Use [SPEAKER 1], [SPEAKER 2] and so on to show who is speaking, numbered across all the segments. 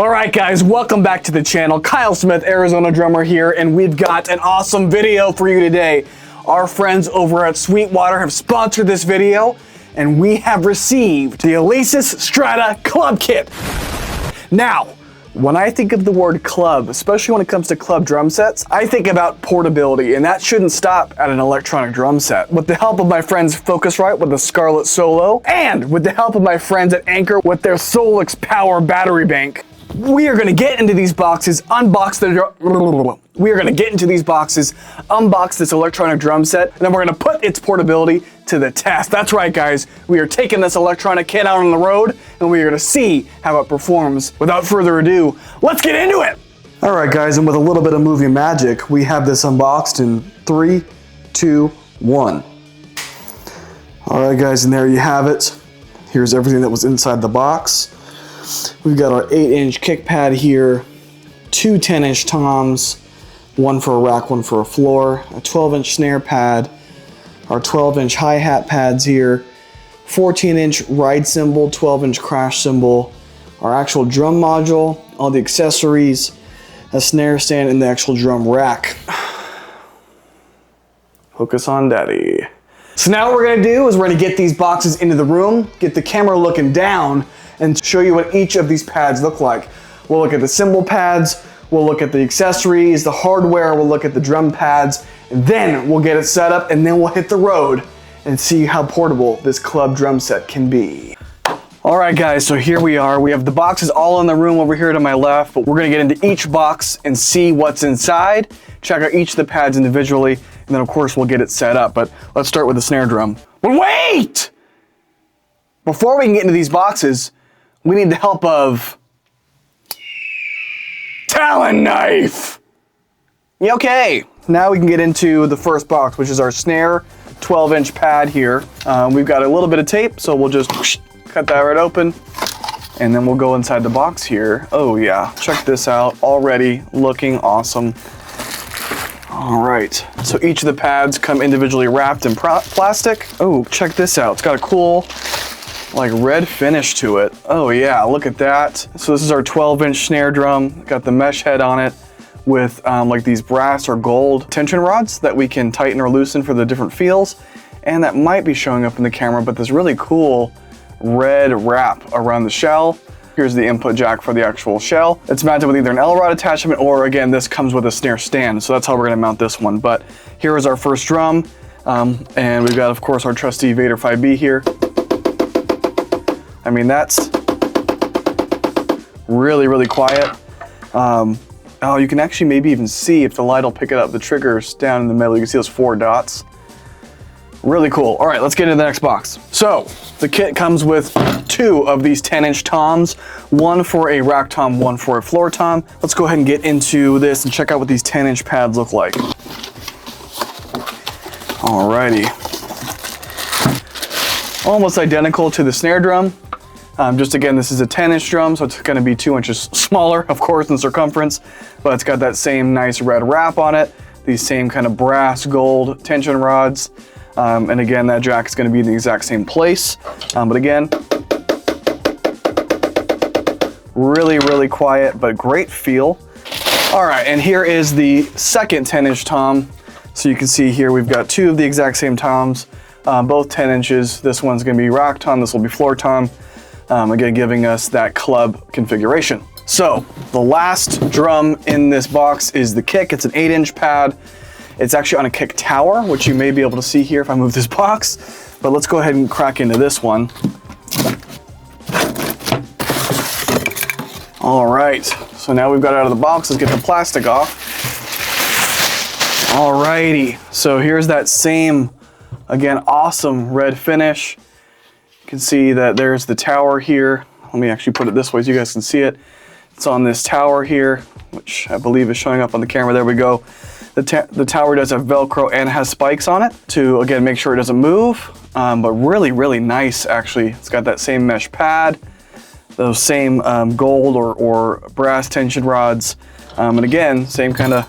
[SPEAKER 1] All right, guys, welcome back to the channel. Kyle Smith, Arizona drummer here, and we've got an awesome video for you today. Our friends over at Sweetwater have sponsored this video, and we have received the Alesis Strata Club Kit. Now, when I think of the word club, especially when it comes to club drum sets, I think about portability, and that shouldn't stop at an electronic drum set. With the help of my friends Focusrite with the Scarlett Solo, and with the help of my friends at Anchor with their Solix Power battery bank, we are gonna get into these boxes, unbox this electronic drum set, and then we're gonna put its portability to the test. That's right, guys. We are taking this electronic kit out on the road, and we are gonna see how it performs. Without further ado, let's get into it. All right, guys, and with a little bit of movie magic, we have this unboxed in 3, 2, 1. All right, guys, and there you have it. Here's everything that was inside the box. We've got our 8-inch kick pad here, 2 10-inch toms, one for a rack, one for a floor, a 12-inch snare pad, our 12-inch hi-hat pads here, 14-inch ride cymbal, 12-inch crash cymbal, our actual drum module, all the accessories, a snare stand, and the actual drum rack. Focus on daddy. So now what we're gonna do is we're gonna get these boxes into the room, get the camera looking down, and show you what each of these pads look like. We'll look at the cymbal pads, we'll look at the accessories, the hardware, we'll look at the drum pads, and then we'll get it set up, and then we'll hit the road and see how portable this club drum set can be. All right, guys, so here we are. We have the boxes all in the room over here to my left, but we're gonna get into each box and see what's inside, check out each of the pads individually, and then of course we'll get it set up. But let's start with the snare drum. But wait! Before we can get into these boxes, we need the help of Talon Knife. Yeah, okay, now we can get into the first box, which is our snare 12-inch pad here. We've got a little bit of tape, so we'll just cut that right open, and then we'll go inside the box here. Oh yeah, check this out, already looking awesome. All right, so each of the pads come individually wrapped in plastic. Oh, check this out, it's got a cool like red finish to it. Oh yeah, look at that. So this is our 12-inch snare drum. Got the mesh head on it with like these brass or gold tension rods that we can tighten or loosen for the different feels. And that might be showing up in the camera, but this really cool red wrap around the shell. Here's the input jack for the actual shell. It's mounted with either an L-rod attachment or, again, this comes with a snare stand. So that's how we're gonna mount this one. But here is our first drum. And we've got, of course, our trusty Vader 5B here. I mean, that's really, really quiet. Oh, you can actually maybe even see, if the light will pick it up, the triggers down in the middle. You can see those 4 dots. Really cool. All right, let's get into the next box. So the kit comes with 2 of these 10-inch toms, one for a rack tom, one for a floor tom. Let's go ahead and get into this and check out what these 10-inch pads look like. Alrighty. Almost identical to the snare drum. Just again, this is a 10-inch drum, so it's gonna be 2 inches smaller, of course, in circumference, but it's got that same nice red wrap on it, these same kind of brass gold tension rods, and again, that jack is gonna be in the exact same place, but again, really, really quiet, but great feel. All right, and here is the second 10-inch tom. So you can see here, we've got 2 of the exact same toms, both 10 inches. This one's gonna be rack tom, this will be floor tom. Again, giving us that club configuration. So the last drum in this box is the kick. It's an 8-inch pad. It's actually on a kick tower, which you may be able to see here if I move this box, but let's go ahead and crack into this one. All right, so now we've got it out of the box. Let's get the plastic off. All righty, so here's that same, again, awesome red finish. You can see that there's the tower here. Let me actually put it this way so you guys can see it. It's on this tower here, which I believe is showing up on the camera. There we go. The tower does have Velcro and has spikes on it to, again, make sure it doesn't move. But really, really nice, actually. It's got that same mesh pad, those same gold or brass tension rods. And again, same kind of,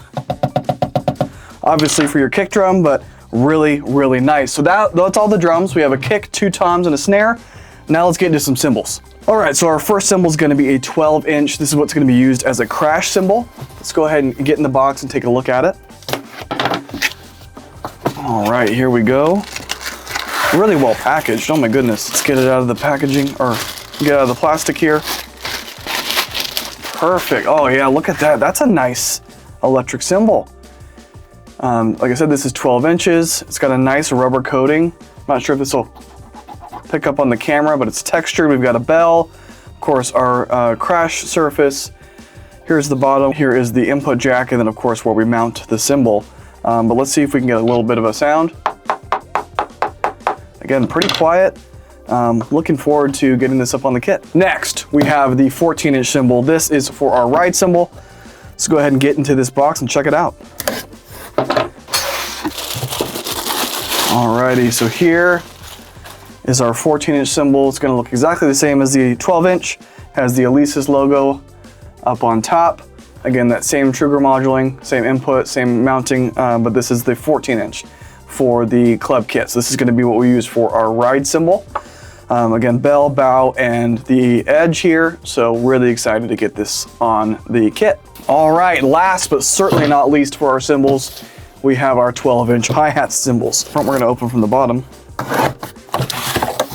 [SPEAKER 1] obviously for your kick drum, but really, really nice. So that's all the drums. We have a kick, 2 toms, and a snare. Now let's get into some cymbals. All right, so our first cymbal is going to be a 12-inch. This is what's going to be used as a crash cymbal. Let's go ahead and get in the box and take a look at it. All right, here we go. Really well packaged. Oh my goodness. Let's get it out of the packaging, or get out of the plastic here. Perfect. Oh yeah, look at that. That's a nice electric cymbal. Like I said, this is 12 inches. It's got a nice rubber coating. I'm not sure if this will pick up on the camera, but it's textured. We've got a bell. Of course, our crash surface. Here's the bottom. Here is the input jack, and then of course where we mount the cymbal. But let's see if we can get a little bit of a sound. Again, pretty quiet. Looking forward to getting this up on the kit. Next, we have the 14-inch cymbal. This is for our ride cymbal. Let's go ahead and get into this box and check it out. Alrighty, so here is our 14-inch cymbal. It's gonna look exactly the same as the 12-inch. Has the Alesis logo up on top. Again, that same trigger moduling, same input, same mounting, but this is the 14-inch for the club kit. So this is gonna be what we use for our ride cymbal. Again, bell, bow, and the edge here. So really excited to get this on the kit. All right, last but certainly not least for our cymbals, we have our 12-inch hi-hat cymbals. Front we're gonna open from the bottom.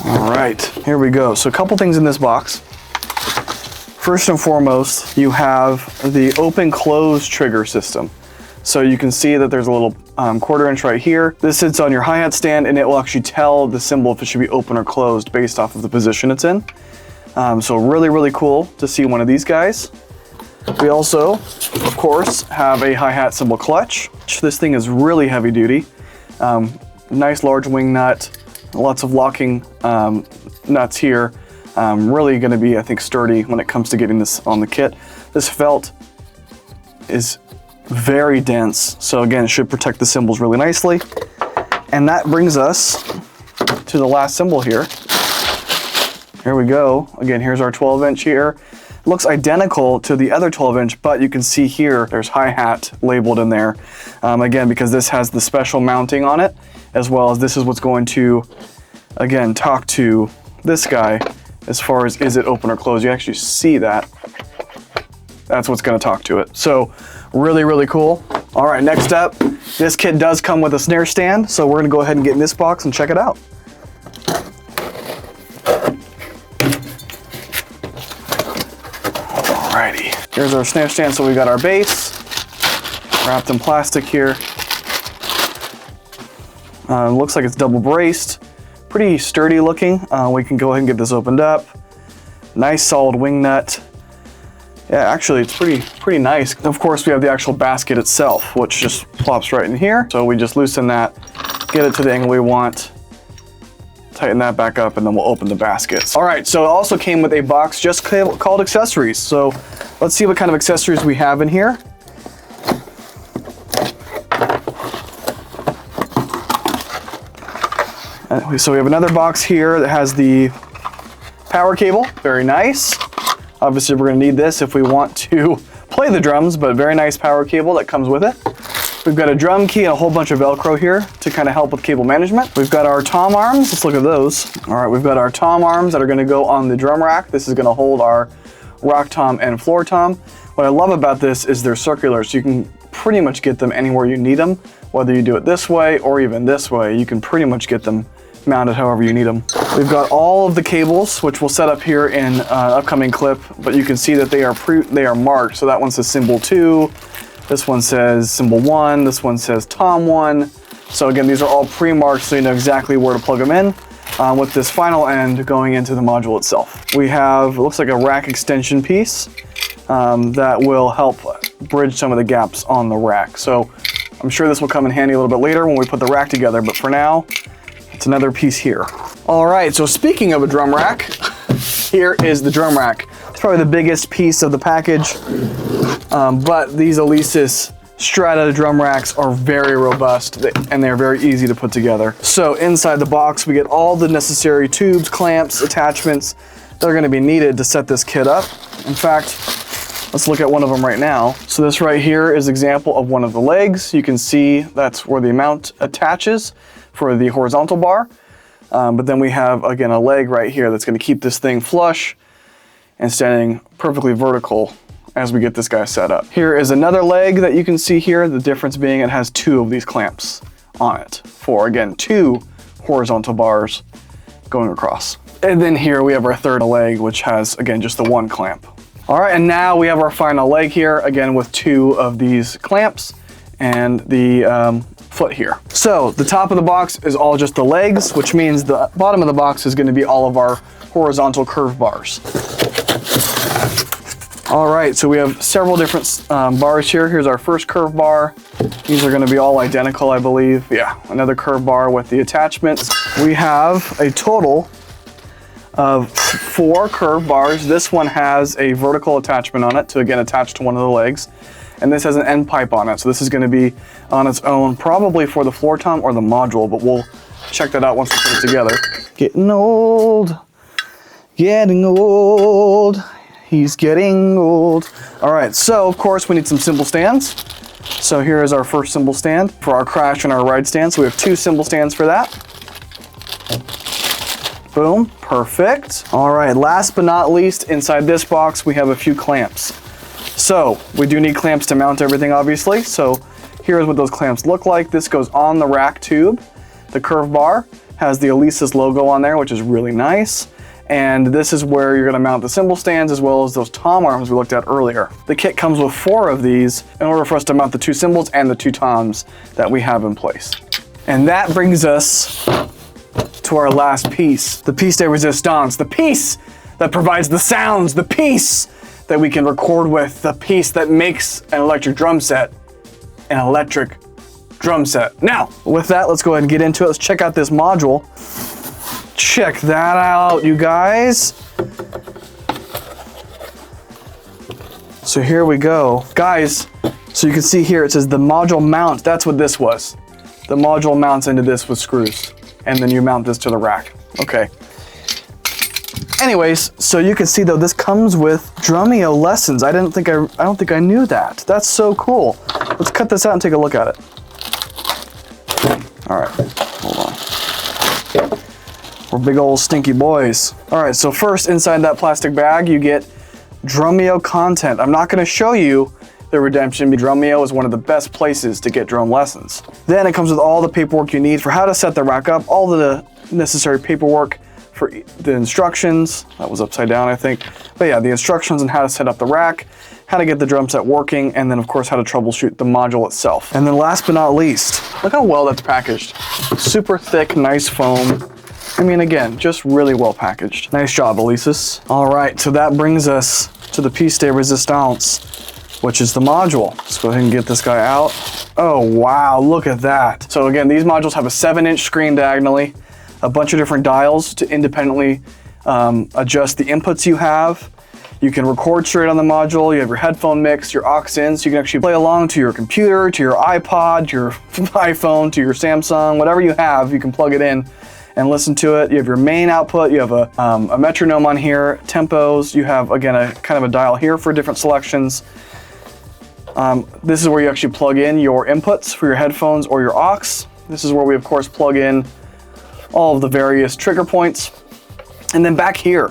[SPEAKER 1] All right, here we go. So a couple things in this box. First and foremost, you have the open-close trigger system. So you can see that there's a little 1/4 inch right here. This sits on your hi-hat stand, and it will actually tell the cymbal if it should be open or closed based off of the position it's in. So really, really cool to see one of these guys. We also, of course, have a hi-hat cymbal clutch. This thing is really heavy duty. Nice large wing nut, lots of locking nuts here. Really gonna be, I think, sturdy when it comes to getting this on the kit. This felt is very dense, so again, it should protect the cymbals really nicely. And that brings us to the last cymbal here. Here we go. Again, here's our 12-inch here. It looks identical to the other 12-inch, but you can see here, there's hi-hat labeled in there. Again, because this has the special mounting on it, as well as this is what's going to, again, talk to this guy as far as is it open or closed. You actually see that. That's what's gonna talk to it. So really, really cool. All right, next up, this kit does come with a snare stand, so we're gonna go ahead and get in this box and check it out. Alrighty, here's our snare stand. So we got our bass wrapped in plastic here. Looks like it's double braced, pretty sturdy looking. We can go ahead and get this opened up. Nice solid wing nut. Yeah, actually it's pretty nice. Of course, we have the actual basket itself, which just plops right in here. So we just loosen that, get it to the angle we want, tighten that back up, and then we'll open the baskets. All right, so it also came with a box just called accessories. So let's see what kind of accessories we have in here. So we have another box here that has the power cable, very nice. Obviously we're gonna need this if we want to play the drums, but very nice power cable that comes with it. We've got a drum key and a whole bunch of Velcro here to kind of help with cable management. We've got our tom arms, let's look at those. All right, we've got our tom arms that are gonna go on the drum rack. This is gonna hold our rock tom and floor tom. What I love about this is they're circular, so you can pretty much get them anywhere you need them. Whether you do it this way or even this way, you can pretty much get them mounted however you need them. We've got all of the cables, which we'll set up here in an upcoming clip, but you can see that they are marked. So that one says symbol 2, this one says symbol 1, this one says tom 1. So again, these are all pre-marked, so you know exactly where to plug them in, with this final end going into the module itself. We have, it looks like a rack extension piece that will help bridge some of the gaps on the rack. So I'm sure this will come in handy a little bit later when we put the rack together, but for now, it's another piece here. All right, so speaking of a drum rack, here is the drum rack. It's probably the biggest piece of the package, but these Alesis Strata drum racks are very robust and they're very easy to put together. So inside the box, we get all the necessary tubes, clamps, attachments that are gonna be needed to set this kit up. In fact, let's look at one of them right now. So this right here is an example of one of the legs. You can see that's where the mount attaches for the horizontal bar. But then we have, again, a leg right here that's gonna keep this thing flush and standing perfectly vertical as we get this guy set up. Here is another leg that you can see here. The difference being it has 2 of these clamps on it for, again, 2 horizontal bars going across. And then here we have our third leg, which has, again, just the 1 clamp. All right, and now we have our final leg here, again, with 2 of these clamps and the foot here. So the top of the box is all just the legs, which means the bottom of the box is going to be all of our horizontal curve bars. All right, so we have several different bars here. Here's our first curve bar. These are going to be all identical, I believe. Yeah, another curve bar with the attachments. We have a total of 4 curve bars. This one has a vertical attachment on it to, again, attach to one of the legs. And this has an end pipe on it. So this is going to be on its own, probably for the floor tom or the module, but we'll check that out once we put it together. Getting old, getting old. He's getting old. All right, so of course we need some cymbal stands. So here is our first cymbal stand for our crash and our ride stand. So we have 2 cymbal stands for that. Boom, perfect. All right, last but not least, inside this box, we have a few clamps. So we do need clamps to mount everything, obviously. So here's what those clamps look like. This goes on the rack tube. The curve bar has the Alesis logo on there, which is really nice. And this is where you're going to mount the cymbal stands as well as those tom arms we looked at earlier. The kit comes with 4 of these in order for us to mount the 2 cymbals and the 2 toms that we have in place. And that brings us to our last piece, the piece de resistance, the piece that provides the sounds, the piece that we can record with, the piece that makes an electric drum set an electric drum set. Now, with that, let's go ahead and get into it. Let's check out this module. Check that out, you guys. So here we go. Guys, so you can see here it says the module mount. That's what this was. The module mounts into this with screws. And then you mount this to the rack. Okay. Anyways, so you can see though this comes with Drumeo lessons. I don't think I knew that. That's so cool. Let's cut this out and take a look at it. All right, hold on. We're big old stinky boys. All right, so first inside that plastic bag, you get Drumeo content. I'm not gonna show you the redemption, because Drumeo is one of the best places to get drum lessons. Then it comes with all the paperwork you need for how to set the rack up, all the necessary paperwork for the instructions. That was upside down, I think. But yeah, the instructions on how to set up the rack, how to get the drum set working, and then of course how to troubleshoot the module itself. And then last but not least, look how well that's packaged. Super thick, nice foam. I mean, again, just really well packaged. Nice job, Alesis. All right, so that brings us to the piece de resistance, which is the module. Let's go ahead and get this guy out. Oh, wow, look at that. So again, these modules have a 7-inch screen diagonally, a bunch of different dials to independently adjust the inputs you have. You can record straight on the module. You have your headphone mix, your aux in, so you can actually play along to your computer, to your iPod, to your iPhone, to your Samsung, whatever you have, you can plug it in and listen to it. You have your main output, you have a metronome on here, tempos, you have, again, a kind of a dial here for different selections. This is where you actually plug in your inputs for your headphones or your aux. This is where we, of course, plug in all of the various trigger points. And then back here,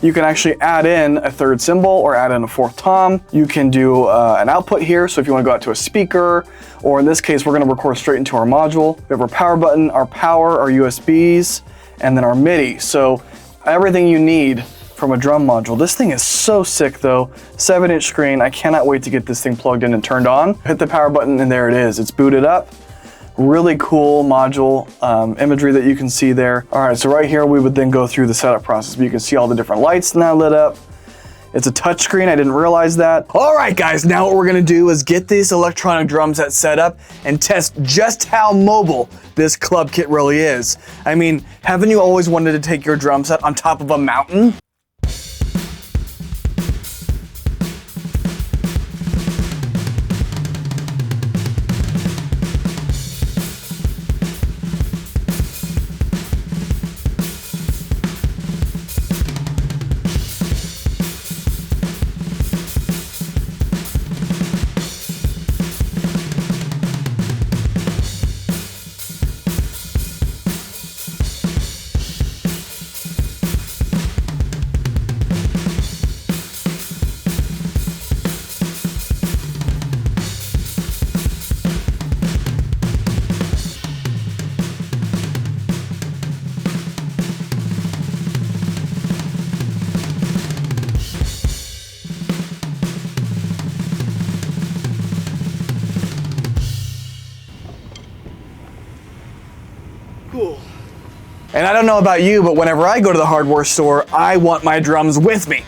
[SPEAKER 1] you can actually add in a 3rd cymbal or add in a 4th tom. You can do an output here, so if you want to go out to a speaker, or in this case, we're going to record straight into our module. We have our power button, our power, our USBs, and then our MIDI. So everything you need from a drum module. This thing is so sick though. 7-inch screen. I cannot wait to get this thing plugged in and turned on. Hit the power button and there it is. It's booted up. Really cool module imagery that you can see there. All right, so right here we would then go through the setup process. But you can see all the different lights now lit up. It's a touch screen, I didn't realize that. All right guys, now what we're gonna do is get this electronic drum set set up and test just how mobile this club kit really is. I mean, haven't you always wanted to take your drum set on top of a mountain? And I don't know about you, but whenever I go to the hardware store, I want my drums with me.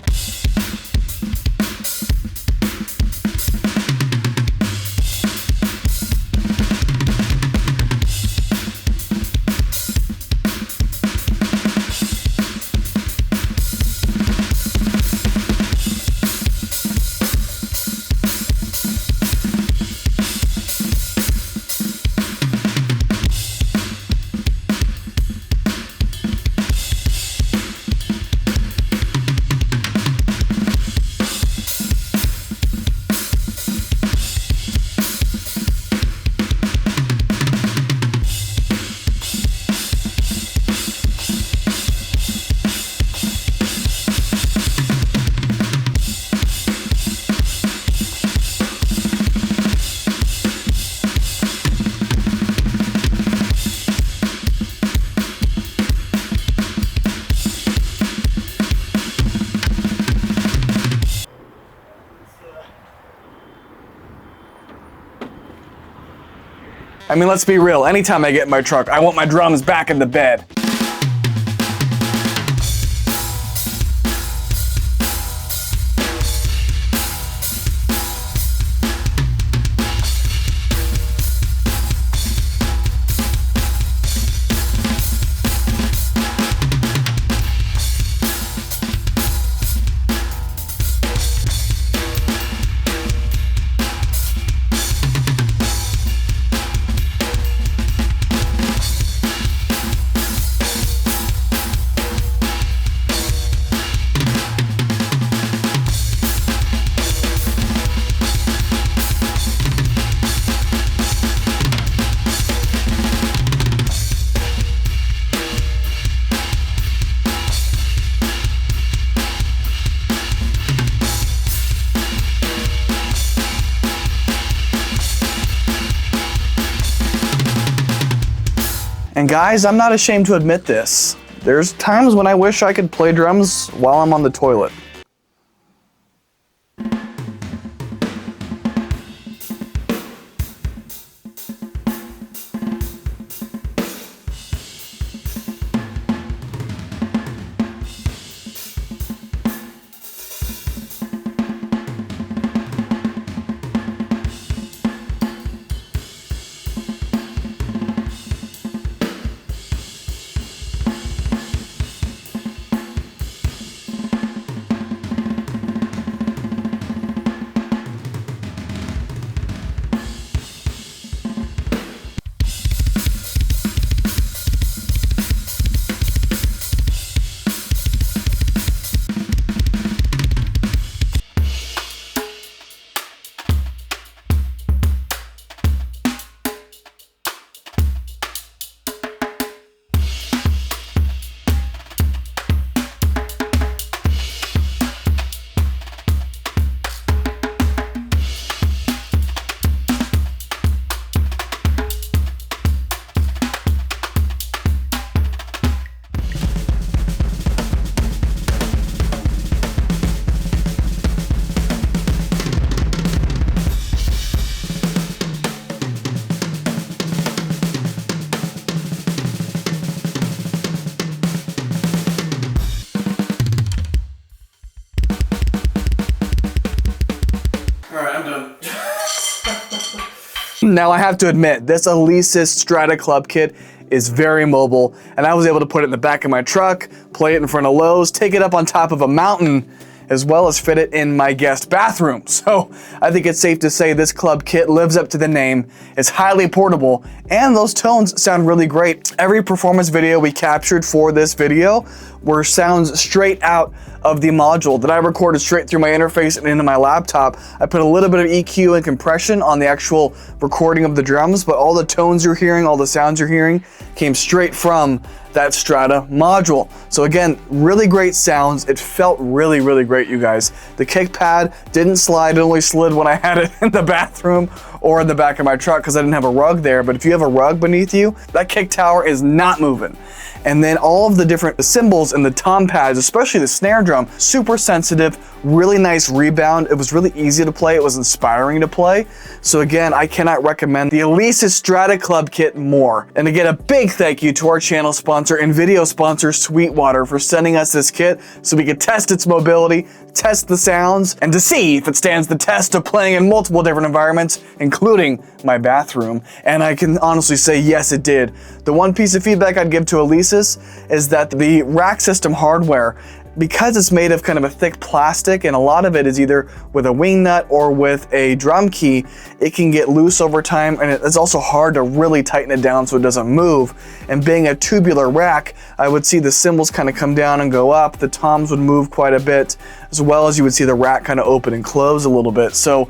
[SPEAKER 1] I mean, let's be real. Anytime I get in my truck, I want my drums back in the bed. And guys, I'm not ashamed to admit this. There's times when I wish I could play drums while I'm on the toilet. Now I have to admit, this Alesis Strata Club kit is very mobile, and I was able to put it in the back of my truck, play it in front of Lowe's, take it up on top of a mountain, as well as fit it in my guest bathroom. So I think it's safe to say this club kit lives up to the name, is highly portable, and those tones sound really great. Every performance video we captured for this video were sounds straight out of the module that I recorded straight through my interface and into my laptop. I put a little bit of EQ and compression on the actual recording of the drums, but all the tones you're hearing, all the sounds you're hearing came straight from that Strata module. So again, really great sounds. It felt really, really great, you guys. The kick pad didn't slide, it only slid when I had it in the bathroom or in the back of my truck because I didn't have a rug there. But if you have a rug beneath you, that kick tower is not moving. And then all of the different cymbals and the tom pads, especially the snare drum, super sensitive, really nice rebound. It was really easy to play. It was inspiring to play. So again, I cannot recommend the Alesis Strata Club kit more. And again, a big thank you to our channel sponsor and video sponsor, Sweetwater, for sending us this kit so we could test its mobility, test the sounds, and to see if it stands the test of playing in multiple different environments, including my bathroom. And I can honestly say, yes, it did. The one piece of feedback I'd give to Alesis is that the rack system hardware, because it's made of kind of a thick plastic and a lot of it is either with a wing nut or with a drum key, it can get loose over time, and it's also hard to really tighten it down so it doesn't move. And being a tubular rack, I would see the cymbals kind of come down and go up, the toms would move quite a bit, as well as you would see the rack kind of open and close a little bit. So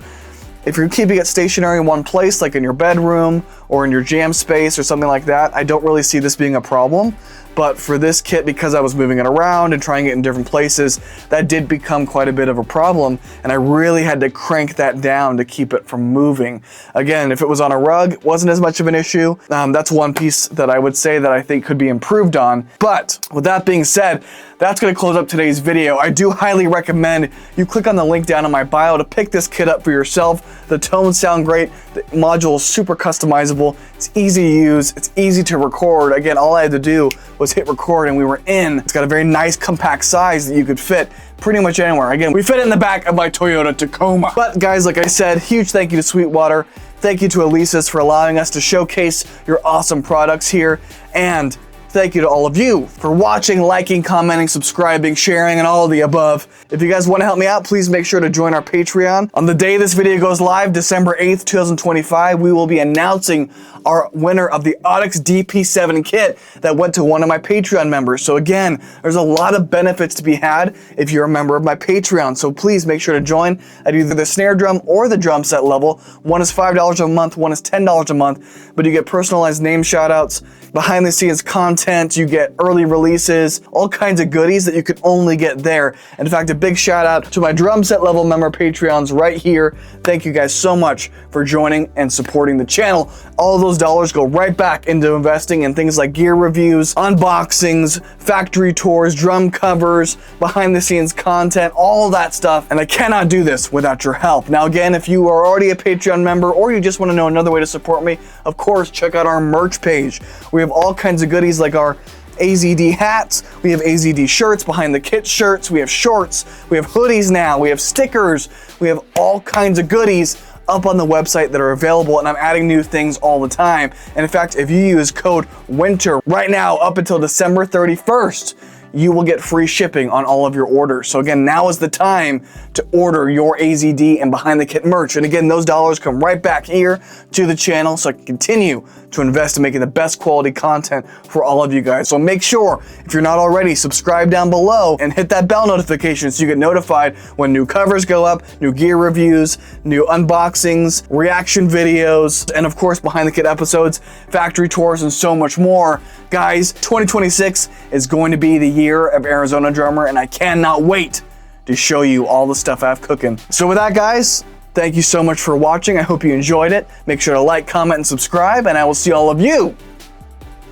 [SPEAKER 1] if you're keeping it stationary in one place, like in your bedroom or in your jam space or something like that, I don't really see this being a problem. But for this kit, because I was moving it around and trying it in different places, that did become quite a bit of a problem, and I really had to crank that down to keep it from moving. Again, if it was on a rug, it wasn't as much of an issue. That's one piece that I would say that I think could be improved on. But with that being said, that's going to close up today's video. I do highly recommend you click on the link down in my bio to pick this kit up for yourself. The tones sound great. The module is super customizable. It's easy to use. It's easy to record. Again, all I had to do was hit record and we were in. It's got a very nice compact size that you could fit pretty much anywhere. Again, we fit it in the back of my Toyota Tacoma. But guys, like I said, huge thank you to Sweetwater. Thank you to Alesis for allowing us to showcase your awesome products here. And thank you to all of you for watching, liking, commenting, subscribing, sharing, and all of the above. If you guys want to help me out, please make sure to join our Patreon. On the day this video goes live, December 8th, 2025, we will be announcing our winner of the Audix DP7 kit that went to one of my Patreon members. So again, there's a lot of benefits to be had if you're a member of my Patreon. So please make sure to join at either the snare drum or the drum set level. One is $5 a month, one is $10 a month, but you get personalized name shoutouts, behind the scenes content, you get early releases, all kinds of goodies that you can only get there. And in fact, a big shout out to my drum set level member Patreons right here. Thank you guys so much for joining and supporting the channel. All of those dollars go right back into investing in things like gear reviews, unboxings, factory tours, drum covers, behind the scenes content, all that stuff. And I cannot do this without your help. Now again, if you are already a Patreon member or you just want to know another way to support me, of course, check out our merch page. We have all kinds of goodies like our AZD hats, we have AZD shirts, behind the kit shirts, we have shorts, we have hoodies now, we have stickers, we have all kinds of goodies up on the website that are available, and I'm adding new things all the time. And in fact, if you use code WINTER right now up until December 31st, you will get free shipping on all of your orders. So again, now is the time to order your AZD and behind the kit merch. And again, those dollars come right back here to the channel so I can continue to invest in making the best quality content for all of you guys. So make sure, if you're not already, subscribe down below and hit that bell notification so you get notified when new covers go up, new gear reviews, new unboxings, reaction videos, and of course behind the kit episodes, factory tours, and so much more. Guys, 2026 is going to be the year of Arizona Drummer, and I cannot wait to show you all the stuff I have cooking. So with that, guys, thank you so much for watching. I hope you enjoyed it. Make sure to like, comment, and subscribe, and I will see all of you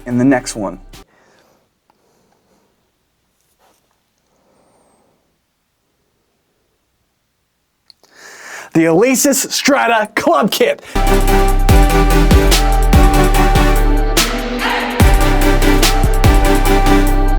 [SPEAKER 1] in the next one. The Alesis Strata Club Kit.